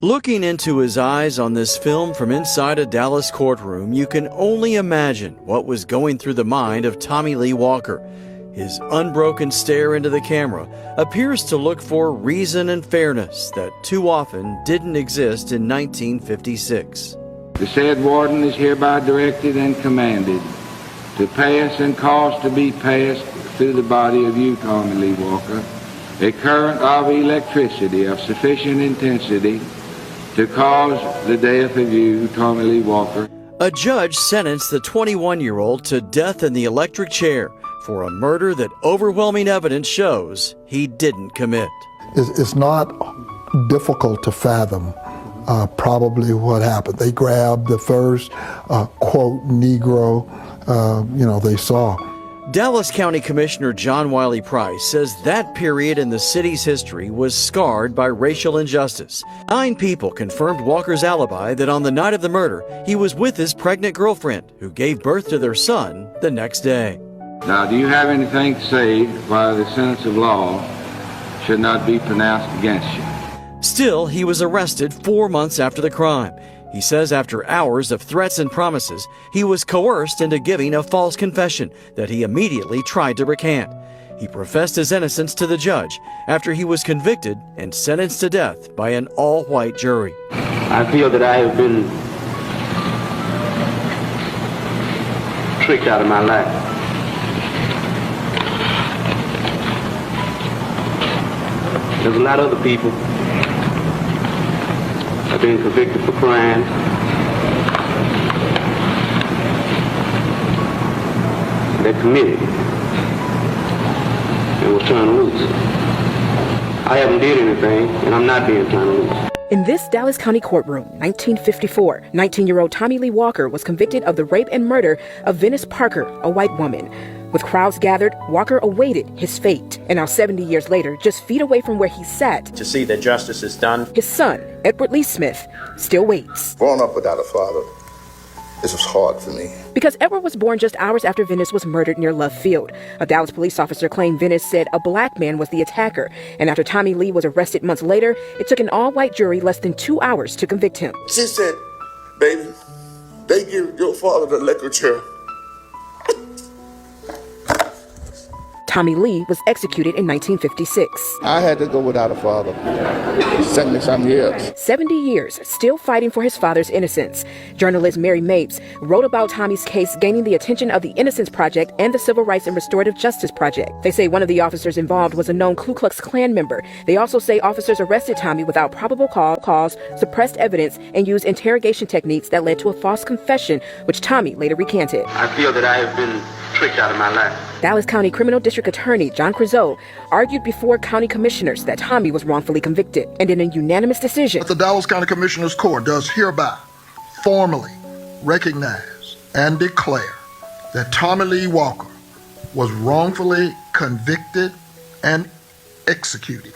Looking into his eyes on this film from inside a Dallas courtroom, you can only imagine what was going through the mind of Tommy Lee Walker. His unbroken stare into the camera appears to look for reason and fairness that too often didn't exist in 1956. The said warden is hereby directed and commanded to pass and cause to be passed through the body of you, Tommy Lee Walker, a current of electricity of sufficient intensity to cause the death of you, Tommy Lee Walker. A judge sentenced the 21-year-old to death in the electric chair for a murder that overwhelming evidence shows he didn't commit. It's not difficult to fathom probably what happened. They grabbed the first, quote, Negro, they saw. Dallas County Commissioner John Wiley Price says that period in the city's history was scarred by racial injustice. 9 people confirmed Walker's alibi that on the night of the murder, he was with his pregnant girlfriend, who gave birth to their son the next day. Now, do you have anything to say why the sentence of law should not be pronounced against you? Still, he was arrested 4 months after the crime. He says after hours of threats and promises, he was coerced into giving a false confession that he immediately tried to recant. He professed his innocence to the judge after he was convicted and sentenced to death by an all-white jury. I feel that I have been tricked out of my life. There's a lot of other people have been convicted for crimes they committed and was turned loose. I haven't did anything, and I'm not being turned loose. In this Dallas County courtroom, 1954, 19-year-old Tommy Lee Walker was convicted of the rape and murder of Venice Parker, a white woman. With crowds gathered, Walker awaited his fate. And now 70 years later, just feet away from where he sat, to see that justice is done, his son, Edward Lee Smith, still waits. Growing up without a father, this was hard for me. Because Edward was born just hours after Venice was murdered near Love Field. A Dallas police officer claimed Venice said a black man was the attacker. And after Tommy Lee was arrested months later, it took an all-white jury less than 2 hours to convict him. She said, baby, they give your father the electric chair. Tommy Lee was executed in 1956. I had to go without a father. 70-something years. 70 years, still fighting for his father's innocence. Journalist Mary Mapes wrote about Tommy's case gaining the attention of the Innocence Project and the Civil Rights and Restorative Justice Project. They say one of the officers involved was a known Ku Klux Klan member. They also say officers arrested Tommy without probable cause, suppressed evidence, and used interrogation techniques that led to a false confession, which Tommy later recanted. I feel that I have been tricked out of my life. Dallas County Criminal District Attorney John Crezeau argued before county commissioners that Tommy was wrongfully convicted. And in a unanimous decision, The Dallas County Commissioners Court does hereby formally recognize and declare that Tommy Lee Walker was wrongfully convicted and executed.